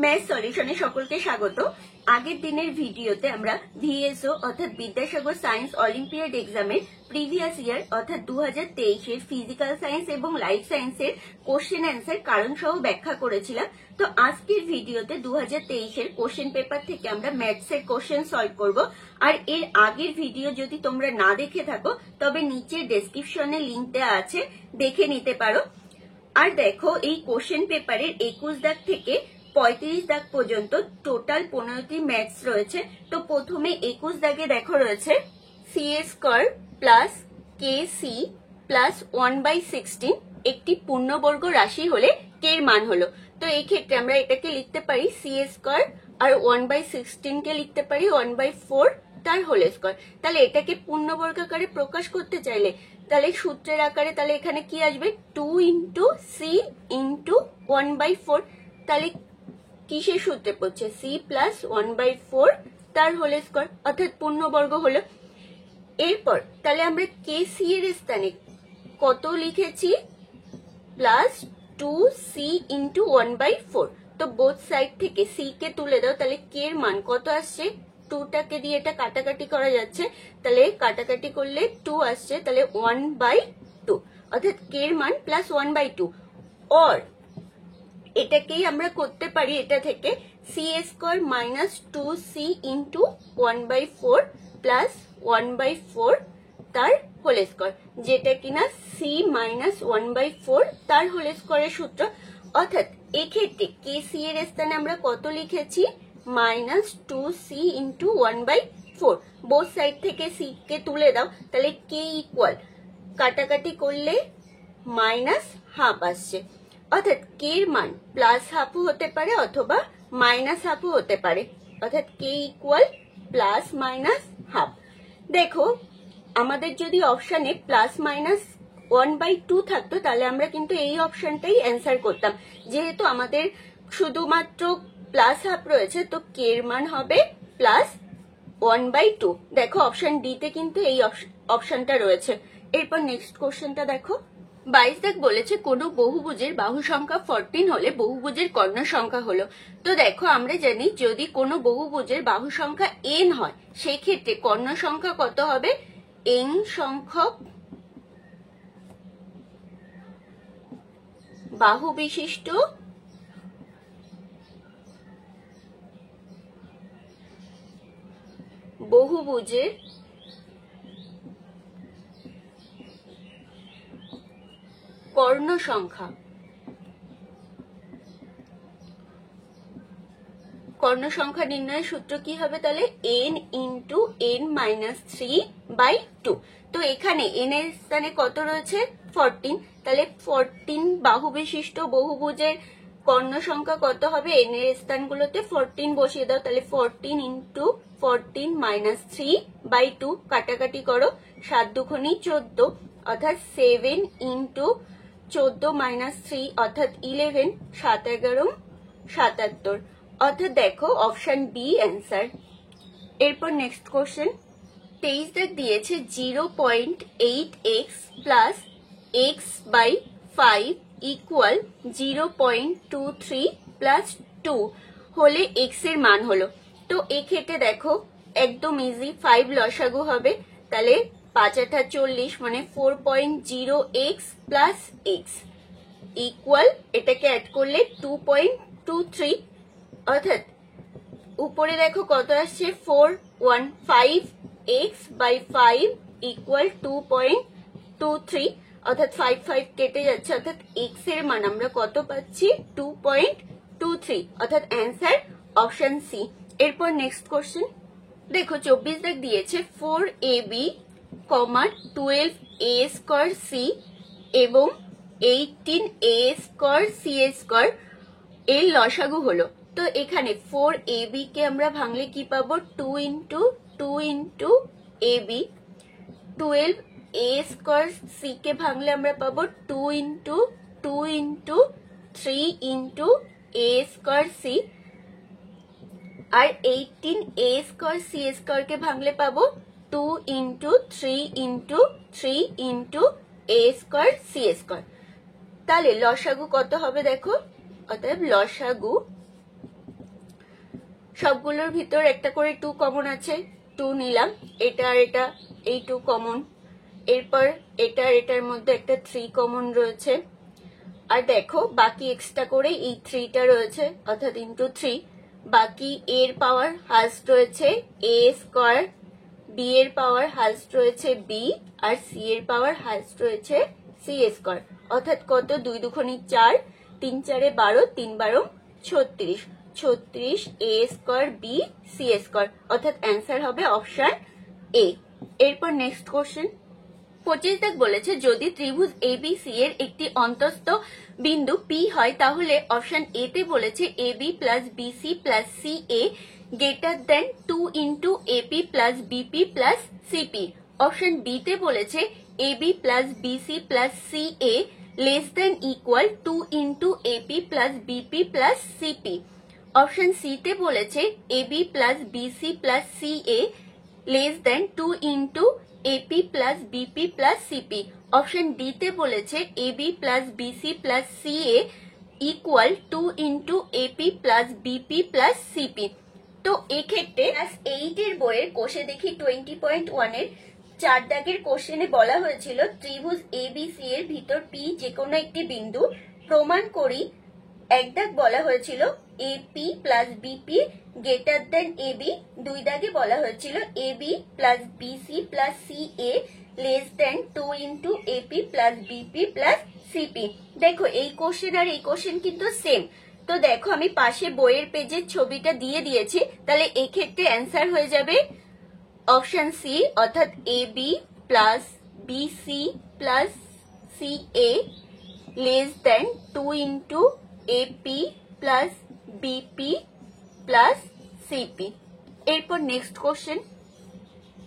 Math সলিউশনে সকলকে স্বাগত। আগের দিনের ভিডিওতে আমরা ভিএসও অর্থাৎ বিদ্যাসাগর সায়েন্স অলিম্পিয়াড এক্সামের প্রিভিয়াস ইয়ার অর্থাৎ 2023 ফিজিক্যাল সায়েন্স এবং লাইফ সায়েন্সের কোশ্চেন অ্যান্সার কারণ সহ ব্যাখ্যা করেছিলাম। তো আজকের ভিডিওতে 2023 কোশ্চেন পেপার থেকে আমরা ম্যাথসের কোশ্চেন সলভ করব। আর এর আগের ভিডিও যদি তোমরা না দেখে থাকো তবে নিচে ডেসক্রিপশনে লিংক দেওয়া আছে, দেখে নিতে পারো। আর দেখো, এই কোশ্চেন পেপারের 21 দাগ থেকে 35 দাগ পর্যন্ত টোটাল 15টি ম্যাথস রয়েছে। তো প্রথমে 21 দাগে দেখো রয়েছে C square plus K C plus 1/16 একটি পূর্ণবর্গ রাশি হলে কে এর মান হলো। তো এই ক্ষেত্রে আমরা এটাকে লিখতে পারি সি স্কয়ার আর 1/16 কে লিখতে পারি 1/4 তার হোল স্কয়ার। তাহলে এটাকে পূর্ণবর্গ আকারে প্রকাশ করতে চাইলে তাহলে সূত্রের আকারে তাহলে এখানে কি আসবে 2 ইন্টু সি ইন্টু 1/4। তাহলে কিসের সূত্রে পড়ছে সি প্লাস 1/4 তার হোল স্কয়ার অর্থাৎ পূর্ণবর্গ হলো। এরপর তাহলে আমরা কে সি এর স্থানে কত লিখেছি প্লাস 2c ইন্টু 1/4। তো বোথ সাইড থেকে সি কে তুলে দাও, তাহলে কে এর মান কত আসছে 2টাকে দিয়ে এটা কাটাকাটি করা যাচ্ছে, তাহলে কাটাকাটি করলে 2 আসছে, তাহলে 1/2 অর্থাৎ কে এর মান প্লাস 1/2। অর এটাকেই আমরা করতে পারি এটা থেকে C square minus 2c into 1/4 plus 1/4 তার হোল স্কয়ার, যেটা কিনা সি মাইনাস 1/4 তার হোল স্কয়ারের সূত্র। অর্থাৎ এক্ষেত্রে কে সি এর স্থানে আমরা কত লিখেছি minus 2c into 1/4। Both side থেকে সি কে তুলে দাও, তাহলে কে ইকুয়াল কাটাকাটি করলে মাইনাস হাফ আসছে, অর্থাৎ কে এর মান প্লাস হাফও হতে পারে অথবা মাইনাস হাফও হতে পারে, অর্থাৎ K equal plus minus half. দেখো, আমাদের যদি অপশানে প্লাস মাইনাস 1/2 থাকতো তাহলে আমরা কিন্তু এই অপশনটাই অ্যান্সার করতাম। যেহেতু আমাদের শুধুমাত্র প্লাস হাফ রয়েছে তো কে এর মান হবে প্লাস 1/2। দেখো অপশন ডি তে কিন্তু এই অপশনটা রয়েছে। এরপর নেক্সট কোশ্চেনটা দেখো, 22 দাগ বলেছে কোনো বহুভুজের বাহু সংখ্যা 14 হলে বহুভুজের কর্ণ সংখ্যা হলো। তো দেখো, আমরা জানি যদি কোনো বহুভুজের বাহু সংখ্যা n হয় সেই ক্ষেত্রে কর্ণ সংখ্যা কত হবে n সংখ্যক বাহু বিশিষ্ট বহুভুজের কর্ণ সংখ্যা। কর্ণ সংখ্যা নির্ণয়ের সূত্র কি হবে তাহলে n ইন্টু n-3/2। তো এখানে n এর স্থানে কত রয়েছে 14, তাহলে 14 বাহু বিশিষ্ট বহুভুজের কর্ণ সংখ্যা কত হবে n এর স্থানগুলোতে 14 বসিয়ে দাও, তাহলে 14 ইন্টু 14-3/2 কাটাকাটি করো, 7 দুগুণে 14 অর্থাৎ 7 ইন্টু 14-3 অর্থাৎ 11, 7-11 77। অর্থাৎ দেখো অপশন বি অ্যান্সার। এরপর নেক্সট কোশ্চেন 23 দাগ দিয়েছে 0.8x plus x/5 equal 0.23 plus 2 হলে x এর মান হলো। তো এক্ষেত্রে দেখো একদম ইজি, 5 লসাগু হবে, তাহলে 5-8 40 মানে 4.0x প্লাস x ইকুয়াল এটাকে অ্যাড করলে 2.23। অর্থাৎ উপরে দেখো কত আসছে 415x/5 ইকুয়াল 2.23, অর্থাৎ 5 কেটে যাচ্ছে, অর্থাৎ x এর মান আমরা কত পাচ্ছি 2.23, অর্থাৎ অ্যান্সার অপশন সি। এরপর নেক্সট কোশ্চেন দেখো 24 দাগ দিয়েছে 4ab, 12a স্কয়ার c এবং 18a স্কয়ার c স্কয়ার এর লসাগু হলো। তো এখানে 4ab কে আমরা ভাঙলে কি পাবো 2 into ab, 12a square c কে ভাঙলে আমরা পাবো 2 into 3 into a square c, আর 18a স্কয়ার c স্কয়ার কে ভাঙলে পাবো 2 into 3 into a square c square. তাহলে লসাগু কত হবে দেখো, অতএব লসাগু সবগুলোর ভিতর একটা করে 2 কমন আছে, 2 নিলাম, এটা আর এটা এই 2 কমন, এরপর এটা আর এটার মধ্যে একটা 3 কমন রয়েছে, আর দেখো বাকি এক্সট্রা করে এই 3টা রয়েছে অর্থাৎ ইন্টু 3, বাকি এর পাওয়ার হালস রয়েছে a স্কয়ার, বি এর পাওয়ার হালস রয়েছে b, আর সি এর পাওয়ার হালস রয়েছে সি স্কয়ার, অর্থাৎ কত 2 দুগুণে 4, 3 4 12, 3 12 36, 36 a square B C square, অর্থাৎ অ্যান্সার হবে অপশন এ। এরপর নেক্সট কোশ্চেন 25 দাগ বলেছে যদি ত্রিভুজ এবিসি এর একটি অন্তস্থ বিন্দু পি হয় তাহলে অপশন এ তে বলেছে AB plus BC plus CA greater than 2 into AP plus BP plus CP, option B তে বলেছে AB plus BC plus CA less than equal 2 into AP plus BP plus CP, option C তে বলেছে AB plus BC plus CA less than 2 into AP plus BP plus CP, option D তে বলেছে AB plus BC plus CA equal 2 into AP plus BP plus CP. তো এক্ষেত্রে class 8 এর বইয়ের কোষে দেখি 20.1 এর 4 দাগের কোশ্চেনে বলা হয়েছিল ত্রিভুজ এবিসি এর ভিতর পি যে কোনো একটি বিন্দু প্রমাণ করি, এক দাগ বলা হয়েছিল AP plus BP greater than AB, 2 দাগে বলা হয়েছিল AB plus BC plus CA less than 2 into AP plus BP plus CP. দেখো এই কোশ্চেন আর এই কোশ্চেন কিন্তু সেম, তো দেখো আমি পাশে বইয়ের পেজের ছবিটা দিয়ে দিয়েছি, তাহলে এক্ষেত্রে অ্যান্সার হয়ে যাবে অপশন সি, অর্থাৎ AB plus BC plus CA less than 2 into AP plus BP plus CP. এরপর নেক্সট কোশ্চেন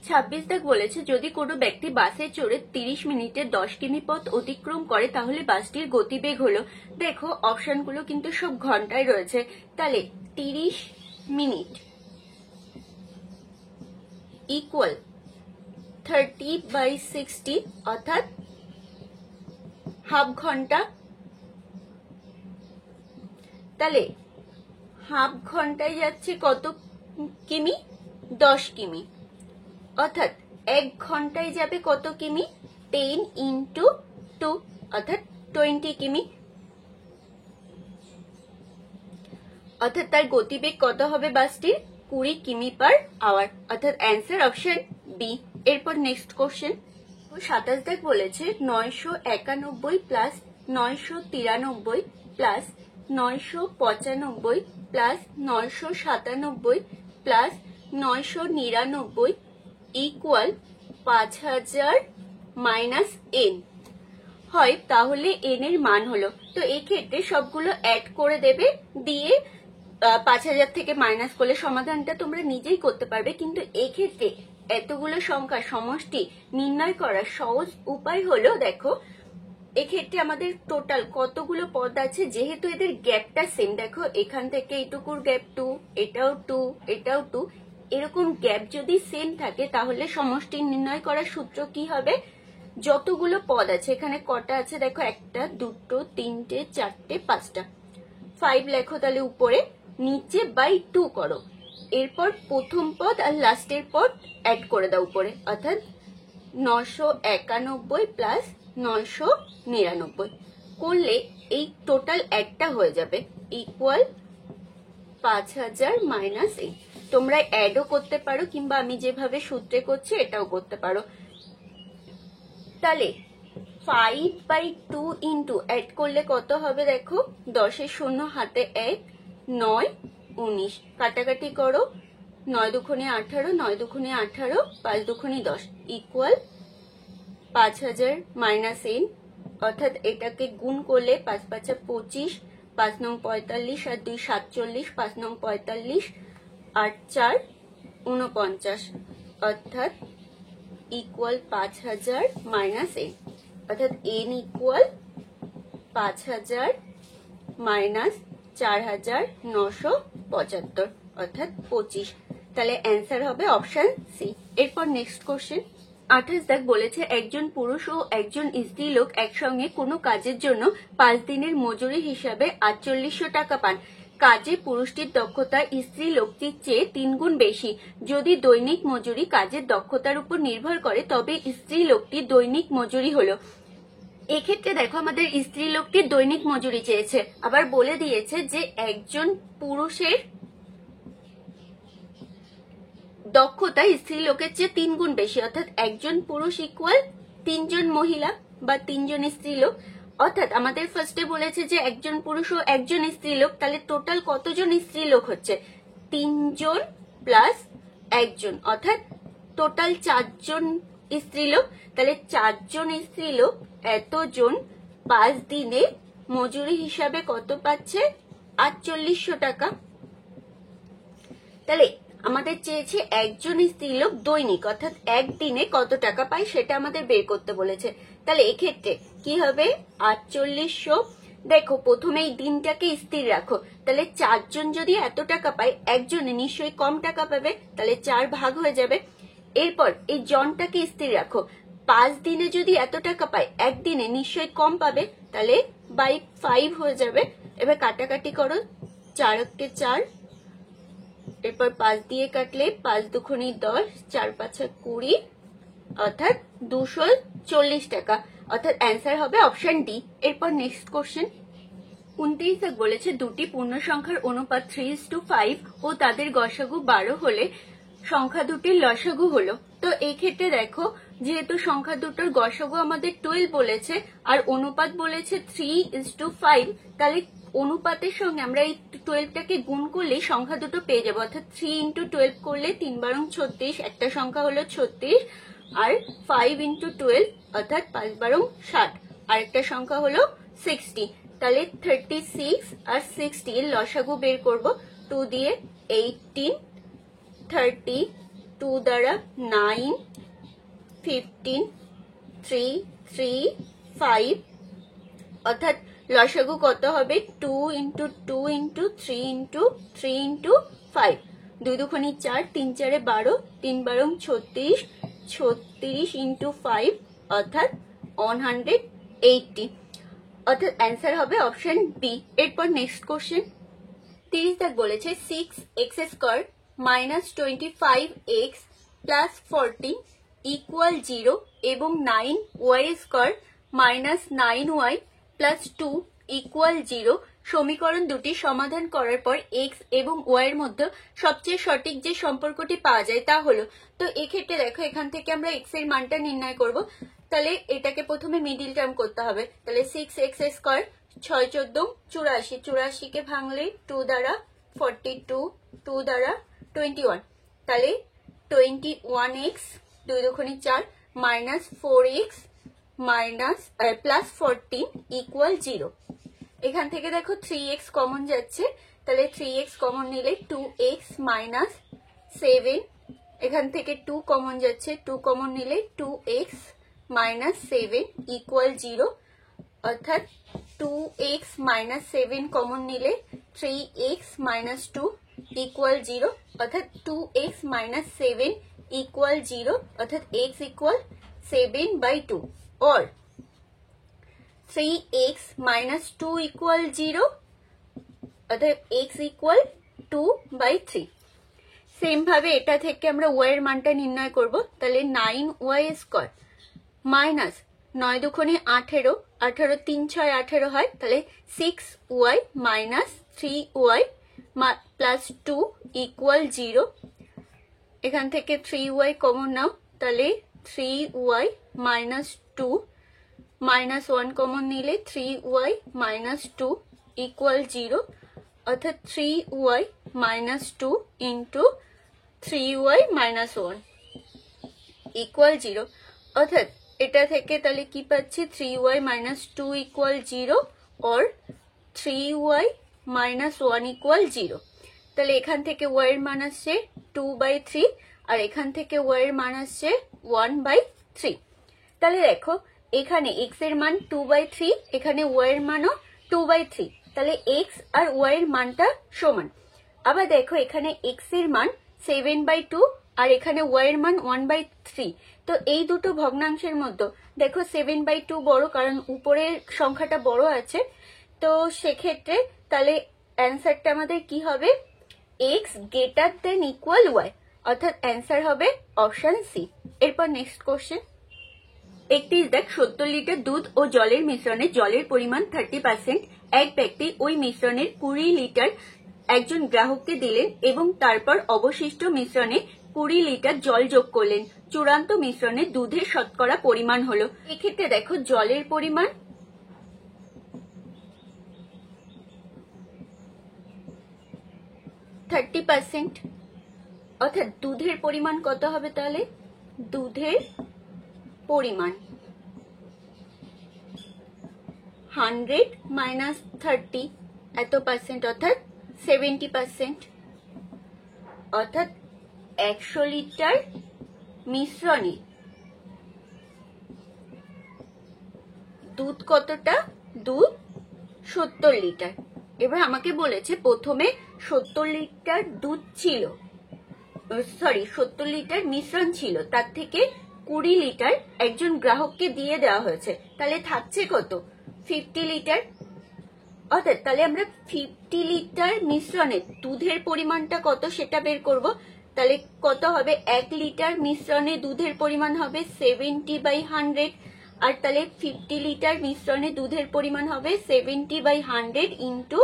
26 দাগ বলেছে যদি কোনো ব্যক্তি বাসে চড়ে 30 মিনিটে 10 কিমি পথ অতিক্রম করে তাহলে বাসটির গতিবেগ হলো, দেখো অপশনগুলো কিন্তু সব ঘন্টায় রয়েছে, তাহলে 30 মিনিট ইকুয়াল 30/60 অর্থাৎ হাফ ঘন্টা, তাহলে হাফ ঘন্টায় যাচ্ছে কত কিমি 10 কিমি, অর্থাৎ 1 ঘন্টায় যাবে কত কিমি 10 ইন্টু 2 অর্থাৎ 20 কিমি, অর্থাৎ তার গতিবেগ কত হবে বাসটির 20 কিমি পার আওয়ার, অর্থাৎ অ্যান্সার অপশন বি। এরপর নেক্সট কোশ্চেন 27 দাগ বলেছে 991 plus 993 plus 995 plus 997 plus 999 equal 5000 minus N হয়, তাহলে এন এর মান হলো, তো এক্ষেত্রে সবগুলো অ্যাড করে দেবে, দিয়ে 5000 থেকে মাইনাস করলে সমাধানটা তোমরা নিজেই করতে পারবে, কিন্তু এক্ষেত্রে এতগুলো সংখ্যার সমষ্টি নির্ণয় করার সহজ উপায় হলো দেখো এক্ষেত্রে আমাদের টোটাল কতগুলো পদ আছে, যেহেতু এদের গ্যাপটা সেম, দেখো এখান থেকে এইটুকুর গ্যাপ 2, এটাও 2, এটাও 2, এরকম গ্যাপ যদি সেম থাকে তাহলে সমষ্টি নির্ণয় করার সূত্র কি হবে, যতগুলো পদ আছে এখানে কটা আছে দেখো 1 2 3 4 5টা, 5 লেখো তাহলে উপরে, নিচে বাই 2 করো, এরপর প্রথম পদ আর লাস্টের পদ অ্যাড করে দাও উপরে, অর্থাৎ 991 প্লাস 999 করলে এই টোটাল একটা হয়ে যাবে ইকুয়াল 5000 মাইনাস 8। তোমরা অ্যাডও করতে পারো কিংবা আমি যেভাবে সূত্রে করছি এটাও করতে পারো, তাহলে 5/2 ইন্টু অ্যাড করলে কত হবে দেখো 10 এর শূন্য হাতে 1, 9 19 কাটাকাটি করো, 9 দুগুণে 18, 9 দুগুণে 18, 5 দুগুণে 10 ইকুয়াল 5000 মাইনাস এন, অর্থাৎ এটাকে গুণ করলে 5 5 25, 5 9 45 আর 2 47, 5 9 45 আর 4 49 অর্থাৎ ইকুয়াল 5000 মাইনাস এন, অর্থাৎ এন ইকুয়াল 5000 মাইনাস 4975 অর্থাৎ 25, তাহলে অ্যান্সার হবে অপশন সি। এরপর নেক্সট কোশ্চেন 28 দাগ বলেছে একজন পুরুষ ও একজন স্ত্রী লোক একসঙ্গে কোনো কাজের জন্য 5 দিনের মজুরি হিসাবে 4800 টাকা পান, কাজে পুরুষটির দক্ষতা স্ত্রী লোকটির চেয়ে 3 গুণ বেশি। যদি দৈনিক মজুরি কাজের দক্ষতার উপর নির্ভর করে তবে স্ত্রী লোকটির দৈনিক মজুরি হলো। এক্ষেত্রে দেখো আমাদের স্ত্রী লোকটির দৈনিক মজুরি চেয়েছে, আবার বলে দিয়েছে যে একজন পুরুষের দক্ষতা স্ত্রী লোকের চেয়ে 3 গুণ বেশি, অর্থাৎ একজন পুরুষ ইকুয়াল 3 জন মহিলা বা 3 জন স্ত্রী লোক। অর্থাৎ আমাদের ফার্স্টে বলেছে যে একজন পুরুষ ও একজন স্ত্রী লোক, তাহলে টোটাল কতজন স্ত্রী লোক হচ্ছে 3 জন প্লাস একজন, অর্থাৎ টোটাল 4 জন স্ত্রী লোক। তাহলে 4 জন স্ত্রী লোক এতজন 5 দিনে মজুরি হিসাবে কত পাচ্ছে 4800 টাকা। তাহলে আমাদের চেয়েছে একজন স্ত্রী লোক দৈনিক অর্থাৎ একদিনে কত টাকা পায় সেটা আমাদের বের করতে বলেছে। তাহলে এক্ষেত্রে কি হবে 4800। দেখো প্রথমে এই দিনটাকে স্থির রাখো, তাহলে 4 জন যদি এত টাকা পায় একজনে নিশ্চয়ই কম টাকা পাবে, তাহলে 4 ভাগ হয়ে যাবে। এরপর এই জনটাকে স্থির রাখো, 5 দিনে যদি এত টাকা পায় একদিনে নিশ্চয়ই কম পাবে, তাহলে বাই 5 হয়ে যাবে। এবার কাটাকাটি করো, 4 কে 4, এরপর 5 দিয়ে কাটলে 5 দুগুণে 10, 4 5 20, অর্থাৎ 240 টাকা। অর্থাৎ অ্যান্সার হবে অপশন ডি। এরপর নেক্সট কোশ্চেন 29 বলেছে দুটি পূর্ণ সংখ্যার অনুপাত 3:5 ও তাদের গসাগু 12 হলে সংখ্যা দুটির লসাগু হলো। তো এই ক্ষেত্রে দেখো যেহেতু সংখ্যা দুটোর গসাগু আমাদের 12 বলেছে আর অনুপাত বলেছে 3:5, তাহলে অনুপাতের সঙ্গে আমরা এই 12টাকে গুণ করলে সংখ্যা দুটো পেয়ে যাবো। অর্থাৎ 3 × 12 করলে 3 বারং 36, একটা সংখ্যা হলো 36, আর 5 × 12 অর্থাৎ 5 বারং 60, আর একটা সংখ্যা হলো 60। তাহলে 36 আর 60 এর লসাগু বের করব। 2 দিয়ে 18, 30, 2 দ্বারা 9, 15, 3, 3, 5, অর্থাৎ লসাগু কত হবে 2 × 2 × 3 × 3 × 5, 2 দুগুণে 4, 3 4 12, 3 বারং 36, 36 × 5 অর্থাৎ 180, অর্থাৎ অ্যান্সার হবে অপশন বি। এরপর নেক্সট কোশ্চেন 30 বলেছে 6x² - 25x + 14 = 0 এবং 9y² - 9y + 2 = 0 সমীকরণ দুটি সমাধান করার পর x এবং y এর মধ্যে সবচেয়ে সঠিক যে সম্পর্কটি পাওয়া যায় তা হলো। তো এক্ষেত্রে দেখো এখান থেকে আমরা x এর মানটা নির্ণয় করব। তাহলে এটাকে প্রথমে মিডিল টার্ম করতে হবে। তাহলে 6x² 6 14 84, 84 কে ভাঙলে 2 দ্বারা 42, 2 দ্বারা 21, তাহলে 21x 2 দুগুণে 4 -4x + 14 = 0। এখান থেকে দেখো 3x কমন যাচ্ছে, তাহলে 3x কমন নিলে 2x - 7, এখান থেকে 2 কমন যাচ্ছে, 2 কমন নিলে 2x - 7 = 0, অর্থাৎ 2x - 7 কমন নিলে 3x - 2 = 0, অর্থাৎ 2x - 7 = 0, অর্থাৎ x = 7/2, or 3x - 2 = 0, অর্থাৎ x = 2/3। সেম ভাবে এটা থেকে আমরা y এর মানটা নির্ণয় করব। তাহলে 9y² মাইনাস 9 দুগুণে 18, 18 3 6 18 হয়, তাহলে 6y - 3y + 2 = 0। এখান থেকে 3y কমন নাও, তাহলে 3y - 2 -1 কমন নিলে 3y - 2 = 0, অর্থাৎ 3y - 2 × 3y - 1 = 0, অর্থাৎ এটা থেকে তাহলে কি পাচ্ছি 3y - 2 = 0 or 3y - 1 = 0। তাহলে এখান থেকে y এর মান আসছে 2/3 আর এখান থেকে y এর মান আসছে 1/3। তাহলে দেখো এখানে x এর মান 2/3, এখানে y এর মানও 2/3, তাহলে x আর y এর মানটা সমান। আবার দেখো এখানে x এর মান 7/2 আর এখানে y এর মান 1/3, তো এই দুটো ভগ্নাংশের মধ্যে দেখো 7/2 বড়, কারণ উপরের সংখ্যাটা বড় আছে। তো সেক্ষেত্রে তাহলে অ্যান্সারটা আমাদের কি হবে? X greater than equal Y, অর্থাৎ অ্যান্সার হবে অপশন সি। এরপর নেক্সট কোশ্চেন। একটি দেখ 70 লিটার দুধ ও জলের মিশ্রণে জলের পরিমাণ 30%। এক ব্যক্তি ওই মিশ্রণের 20 লিটার একজন গ্রাহককে দিলেন এবং তারপর অবশিষ্ট মিশ্রণে 20 লিটার জল যোগ করলেন। চূড়ান্ত মিশ্রণে দুধের শতকরা পরিমাণ হলো। এক্ষেত্রে দেখো জলের পরিমাণ 30%, অর্থাৎ দুধের পরিমাণ কত হবে? তাহলে দুধের পরিমাণ 100 মাইনাস 30 এত পার্সেন্ট, অর্থাৎ 70%, অর্থাৎ 100 লিটার মিশ্রণে দুধ কতটা? দুধ 70 লিটার। এবার আমাকে বলেছে প্রথমে 70 লিটার দুধ ছিল, 70 লিটার মিশ্রণ ছিল, তার থেকে 20 লিটার একজন গ্রাহককে দিয়ে দেওয়া হয়েছে, তাহলে থাকছে কত? 50 লিটার। অর্থাৎ তাহলে আমরা 50 লিটার মিশ্রণে দুধের পরিমাণটা কত সেটা বের করব। তাহলে কত হবে? 1 লিটার মিশ্রণে দুধের পরিমাণ হবে 70/100, আর তাহলে 50 লিটার মিশ্রণে দুধের পরিমাণ হবে 70/100 ইন্টু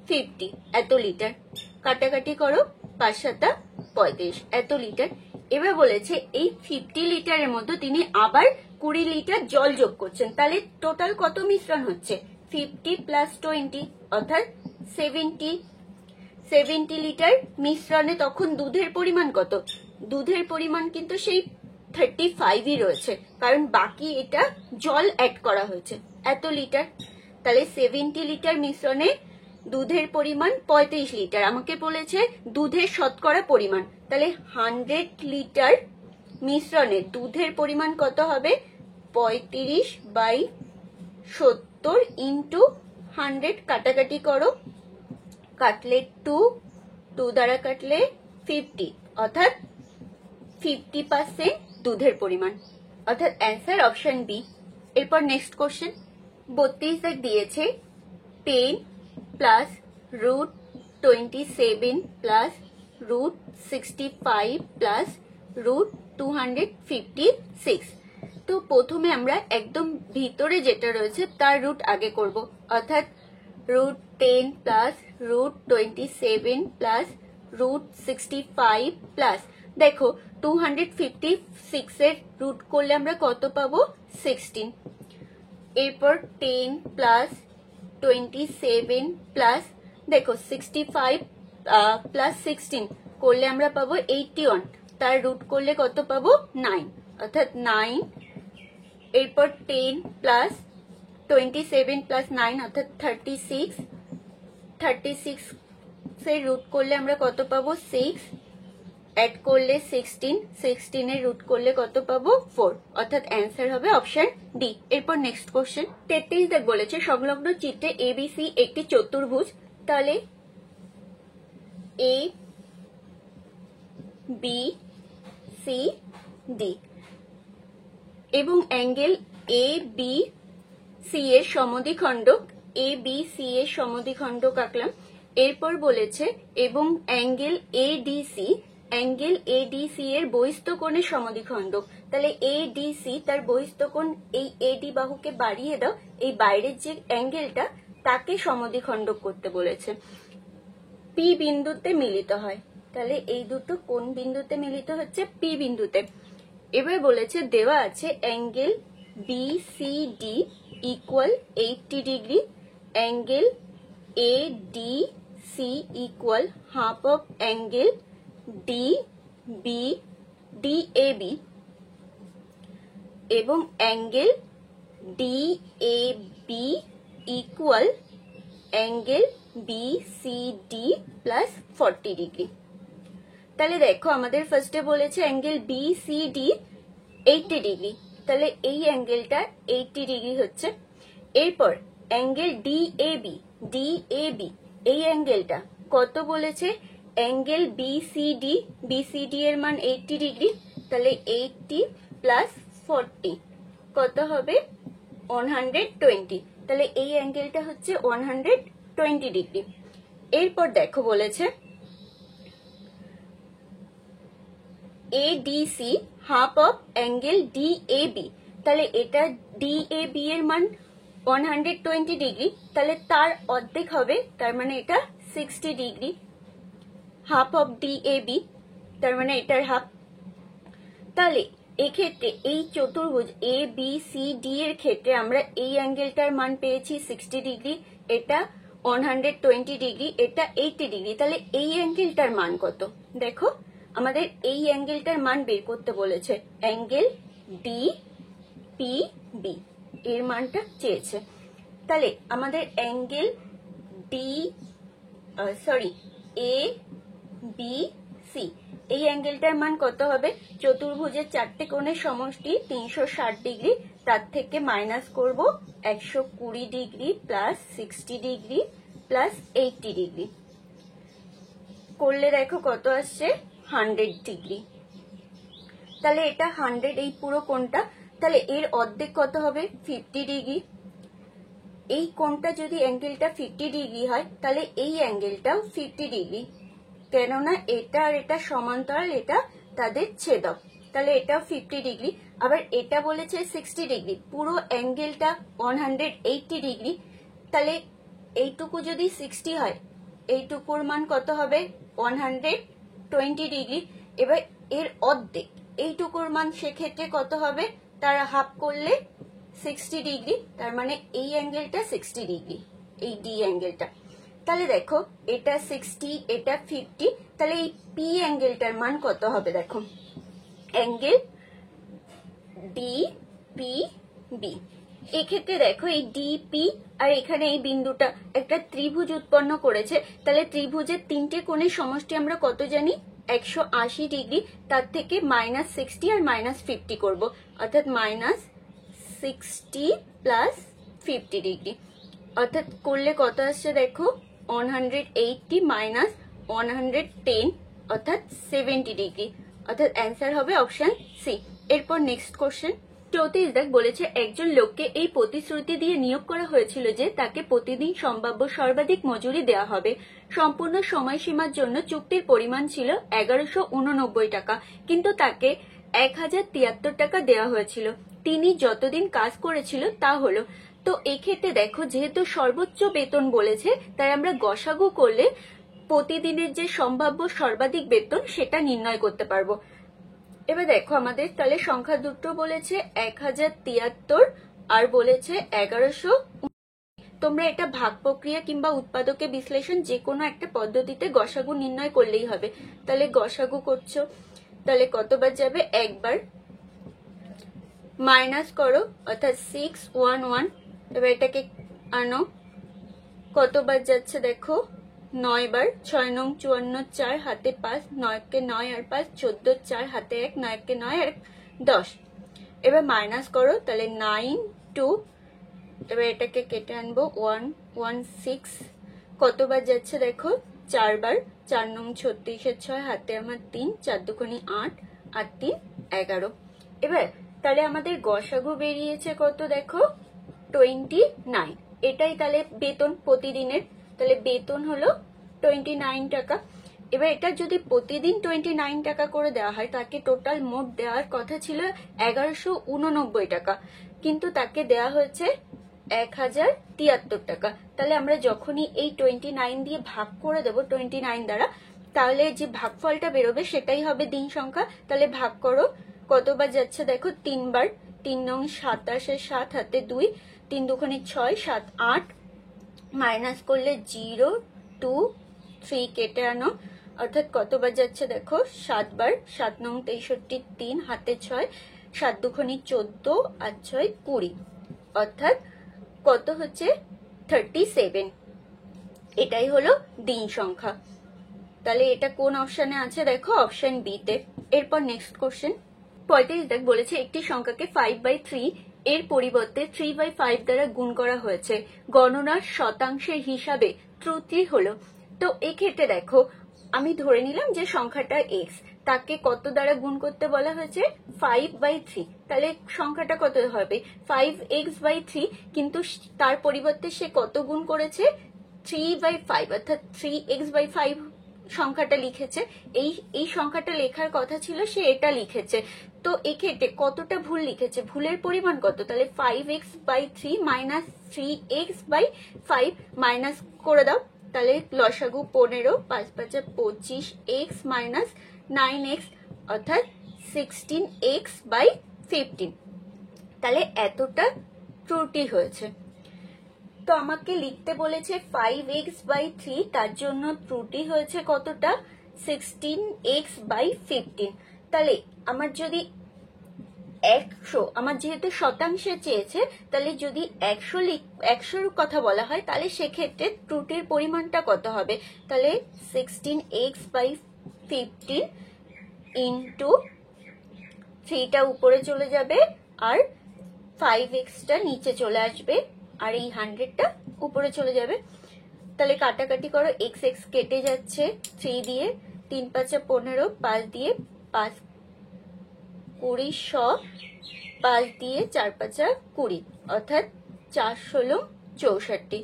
50, এত লিটার। কাটাকাটি করো, 5 7 35, এত লিটার। এবার বলেছে এই 50 লিটারের মধ্যে তিনি আবার 20 লিটার জল যোগ করছেন, তাহলে টোটাল কত মিশ্রণ হচ্ছে? 50 প্লাস 20, অর্থাৎ 70 লিটার মিশ্রণে তখন দুধের পরিমাণ কত? দুধের পরিমাণ কিন্তু সেই 35ই রয়েছে, কারণ বাকি এটা জল অ্যাড করা হয়েছে, এত লিটার। তাহলে 70 লিটার মিশ্রণে দুধের পরিমাণ 35 লিটার। আমাকে বলেছে দুধের শতকরা পরিমাণ, তাহলে 100 লিটার মিশ্রণে দুধের পরিমাণ কত হবে? 35/70 ইন্টু 100, কাটাকাটি করো, কাটলে 2 দ্বারা কাটলে 50, অর্থাৎ 50% দুধের পরিমাণ, অর্থাৎ অ্যান্সার অপশন বি। এরপর নেক্সট কোশ্চেন। 32 দিয়েছে 10 প্লাস √27 প্লাস √65 প্লাস √256। তো প্রথমে আমরা একদম ভিতরে যেটা রয়েছে তার রুট আগে করব, অর্থাৎ √10 প্লাস √27 প্লাস √65 প্লাস, দেখো 256 এর রুট করলে আমরা কত পাবো? 16। এরপর 10 প্লাস 27 প্লাস, দেখো 65 প্লাস 16 করলে আমরা পাবো 81, তার রুট করলে কত পাবো? 9, অর্থাৎ 9। এরপর 10 প্লাস 27 প্লাস 9 অর্থাৎ 36 এর রুট করলে আমরা কত পাবো? 6, অ্যাড করলে 16 এর রুট করলে কত পাবো? 4, অর্থাৎ অ্যান্সার হবে অপশন ডি। এরপর নেক্সট কোশ্চেন। 33 দেখ বলেছে সংলগ্ন চিত্রে এবিসি একটি চতুর্ভুজ, তাহলে এ বি সি ডি এবং অ্যাঙ্গেল এ বি সি এর সমদ্বিখণ্ডক, এ বি সি এর সমদ্বিখণ্ডক আঁকলাম। এরপর বলেছে এবং অ্যাঙ্গেল এডিসি, অ্যাঙ্গেল এডিসি এর বহিস্থ কোণের সমদ্বিখণ্ডক, তাহলে এডিসি তার বহিস্থ কোণ, এই এডি বাহুকে বাড়িয়ে দাও, এই বাইরের যে অ্যাঙ্গেলটা তাকে সমদ্বিখণ্ডক করতে বলেছে। পি বিন্দুতে মিলিত হয়, তাহলে এই দুটো কোন বিন্দুতে মিলিত হচ্ছে? পি বিন্দুতে। এবার বলেছে দেওয়া আছে angle BCD equal 80 degree, angle ADC equal half of angle DAB এবং angle DAB equal angle BCD plus 40 degree. তাহলে দেখো আমাদের ফার্স্টে বলেছে অ্যাঙ্গেল বিসিডি 80 ডিগ্রি, তাহলে এই অ্যাঙ্গেলটা 80 ডিগ্রি হচ্ছে। এরপর অ্যাঙ্গেল ডিএবি, এই অ্যাঙ্গেলটা কত বলেছে? অ্যাঙ্গেল বিসিডি, বিসিডি এর মান 80 ডিগ্রি, তাহলে 80 প্লাস 40 কত হবে? 120, তাহলে এই অ্যাঙ্গেলটা হচ্ছে 120 ডিগ্রি। এরপর দেখো বলেছে ADC half of angle DAB, তাহলে এটা ডিএবি এর মান 120 ডিগ্রি, তাহলে তার অর্ধেক হবে, তার মানে এটা 60 ডিগ্রি। হাফ অফ ডিএবি তার মানে এটার হাফ। তাহলে এক্ষেত্রে এই চতুর্ভুজ এ বি সি ডি এর ক্ষেত্রে আমরা এই অ্যাঙ্গেলটার মান পেয়েছি 60 ডিগ্রি, এটা 120 ডিগ্রি, এটা 80 ডিগ্রি। তাহলে এই অ্যাঙ্গেলটার মান কত? দেখো আমাদের এই অ্যাঙ্গেলটার মান বের করতে বলেছে, অ্যাঙ্গেল ডি পি বি এর মানটা চেয়েছে। তাহলে আমাদের অ্যাঙ্গেল এ বি সি এই অ্যাঙ্গেলটার মান কত হবে? চতুর্ভুজের চারটে কোণের সমষ্টি 360 ডিগ্রি, তার থেকে মাইনাস করব 120 degree plus 60 degree plus 80 degree করলে দেখো কত আসছে 100 ডিগ্রি। তাহলে এটা 100 এই পুরো কোণটা, তাহলে এর অর্ধেক কত হবে 50 ডিগ্রি। এই কোণটা যদি অ্যাঙ্গেলটা 50 ডিগ্রি হয় তাহলে এই অ্যাঙ্গেলটাও 50 ডিগ্রি, কেননা এটা আর এটা সমান্তরাল, এটা তাদের ছেদক, তাহলে এটাও 50 ডিগ্রি। আবার এটা বলেছে 60 ডিগ্রি, পুরো অ্যাঙ্গেলটা 180 ডিগ্রি, তাহলে এইটুকু যদি 60 হয় এইটুকুর মান কত হবে 120 ডিগ্রি। এবার এর অর্ধেক এইটুকুর মান সেক্ষেত্রে কত হবে, তারা হাফ করলে 60 ডিগ্রি, তার মানে এই অ্যাঙ্গেলটা 60 ডিগ্রি, এই ডি অ্যাঙ্গেলটা। তাহলে দেখো এটা 60 এটা 50, তাহলে এই পি অ্যাঙ্গেলটার মান কত হবে? দেখো অ্যাঙ্গেল ডি পি বি, এক্ষেত্রে দেখো এই ডিপি আর এখানে এই বিন্দুটা একটা ত্রিভুজ উৎপন্ন করেছে, তাহলে ত্রিভুজের তিনটে কোণের সমষ্টি আমরা কত জানি 180 ডিগ্রি, তার থেকে -60 আর -50 করব, অর্থাৎ -60 প্লাস 50 ডিগ্রি, অর্থাৎ করলে কত আসছে দেখো 180 মাইনাস 110 অর্থাৎ 70 ডিগ্রি, অর্থাৎ অ্যান্সার হবে অপশন সি। এরপর নেক্সট কোশ্চেন 34 দেখ বলেছে একজন লোককে এই প্রতিশ্রুতি দিয়ে নিয়োগ করা হয়েছিল যে তাকে প্রতিদিন সম্ভাব্য সর্বাধিক মজুরি দেওয়া হবে। সম্পূর্ণ সময়সীমার জন্য চুক্তির পরিমাণ ছিল 1189 টাকা, কিন্তু তাকে 1073 টাকা দেওয়া হয়েছিল। তিনি যতদিন কাজ করেছিল তা হলো। তো এক্ষেত্রে দেখো যেহেতু সর্বোচ্চ বেতন বলেছে, তাই আমরা গসাগু করলে প্রতিদিনের যে সম্ভাব্য সর্বাধিক বেতন সেটা নির্ণয় করতে পারবো। এবার দেখো আমাদের তাহলে সংখ্যা দুটো বলেছে 1073 আর বলেছে 1100। তোমরা এটা ভাগ প্রক্রিয়া কিংবা উৎপাদকে বিশ্লেষণ যে কোনো একটা পদ্ধতিতে গসাগু নির্ণয় করলেই হবে। তাহলে গসাগু করছো, তাহলে কতবার যাবে? একবার, মাইনাস করো অর্থাৎ 611, এবার এটাকে আনো, কতবার যাচ্ছে দেখো 9 বার, 6 নং 54, 4 হাতে 5, 9 কে 9 আর 5 14, 4 হাতে 1, 9 কে 9 আর 10। এবার মাইনাস করো, তাহলে 9 2, এবার এটাকে কেটে আনবো 116, কতবার যাচ্ছে দেখো 4 বার, 4 নং 36 6 হাতে আমার 3, 4 দুগুণে 8 আর 3 11। এবার তাহলে আমাদের গসাগু বেরিয়েছে কত দেখো 29, এটাই তাহলে বেতন প্রতিদিনের, তাহলে বেতন হলো 29 টাকা। এবার এটা যদি প্রতিদিন 29 টাকা করে দেওয়া হয়, তাকে টোটাল মোট দেওয়ার কথা ছিল 1189 টাকা, কিন্তু তাকে দেওয়া হয়েছে 1073 টাকা। তাহলে আমরা যখনই এই 29 দিয়ে ভাগ করে দেবো 29 দ্বারা, তাহলে যে ভাগফলটা বেরোবে সেটাই হবে দিন সংখ্যা। তাহলে ভাগ করো, কতবার যাচ্ছে দেখো 3 বার, 3 নং 27 7 হাতে 2, 3 দুগুণে 6 7 8, মাইনাস করলে 0 2 3 কেটে আনো, অর্থাৎ কতবার যাচ্ছে দেখো 7 বার, 7 নং 63 3 হাতে 6, 7 দুগুণে 14 আর 6 20, অর্থাৎ কত হচ্ছে 37। এটাই হলো দিন সংখ্যা। তাহলে এটা কোন অপশনে আছে দেখো অপশন বি তে। এরপর নেক্সট কোশ্চেন 35 দেখ বলেছে একটি সংখ্যাকে 5/3 এর পরিবর্তে 3/5 দ্বারা গুণ করা হয়েছে, গণনার শতাংশের হিসাবে ত্রুটি হলো। তো এক্ষেত্রে দেখো আমি ধরে নিলাম যে সংখ্যাটা x, তাকে কত দ্বারা গুণ করতে বলা হয়েছে 5/3, তাহলে সংখ্যাটা কত হবে 5x/3, কিন্তু তার পরিবর্তে সে কত গুণ করেছে 3/5 অর্থাৎ 3x/5 সংখ্যাটা লিখেছে। এই সংখ্যাটা লেখার কথা ছিল, সে এটা লিখেছে। তো এক্ষেত্রে কতটা ভুল লিখেছে, ভুলের পরিমাণ কত? তাহলে 5x/3 মাইনাস 3x/5 মাইনাস করে দাও। তাহলে লসাগু 15, 5 5 25, x মাইনাস 9x অর্থাৎ 16x/15। তাহলে এতটা ত্রুটি হয়েছে। তো আমাকে লিখতে বলেছে 5x/3, তার জন্য ত্রুটি হয়েছে কতটা? 16x/15। তাহলে আমার যদি 100, আমার যেহেতু শতাংশে চেয়েছে, তাহলে যদি 100-র কথা বলা হয়, তাহলে সেক্ষেত্রে ত্রুটির পরিমাণটা কত হবে? তাহলে 16x/15 ইন্টু 3টা উপরে চলে যাবে, আর 5x-টা নিচে চলে আসবে, আর এই 100টা উপরে চলে যাবে। তাহলে কাটাকাটি করো, x x কেটে যাচ্ছে 3 দিয়ে, 3 5 15, 5 দিয়ে 5 20, 5 দিয়ে 4 5 20, অর্থাৎ 4 16 64,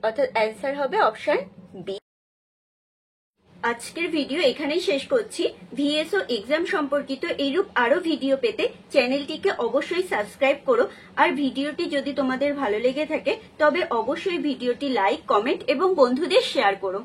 অর্থাৎ অ্যান্সার হবে অপশন বি। আজকের ভিডিও এখানেই শেষ করছি। ভিএসও এক্সাম সম্পর্কিত এইরূপ আরো ভিডিও পেতে চ্যানেলটিকে অবশ্যই সাবস্ক্রাইব করো। আর ভিডিওটি যদি তোমাদের ভালো লেগে থাকে তবে অবশ্যই ভিডিওটি লাইক, কমেন্ট এবং বন্ধুদের শেয়ার করো।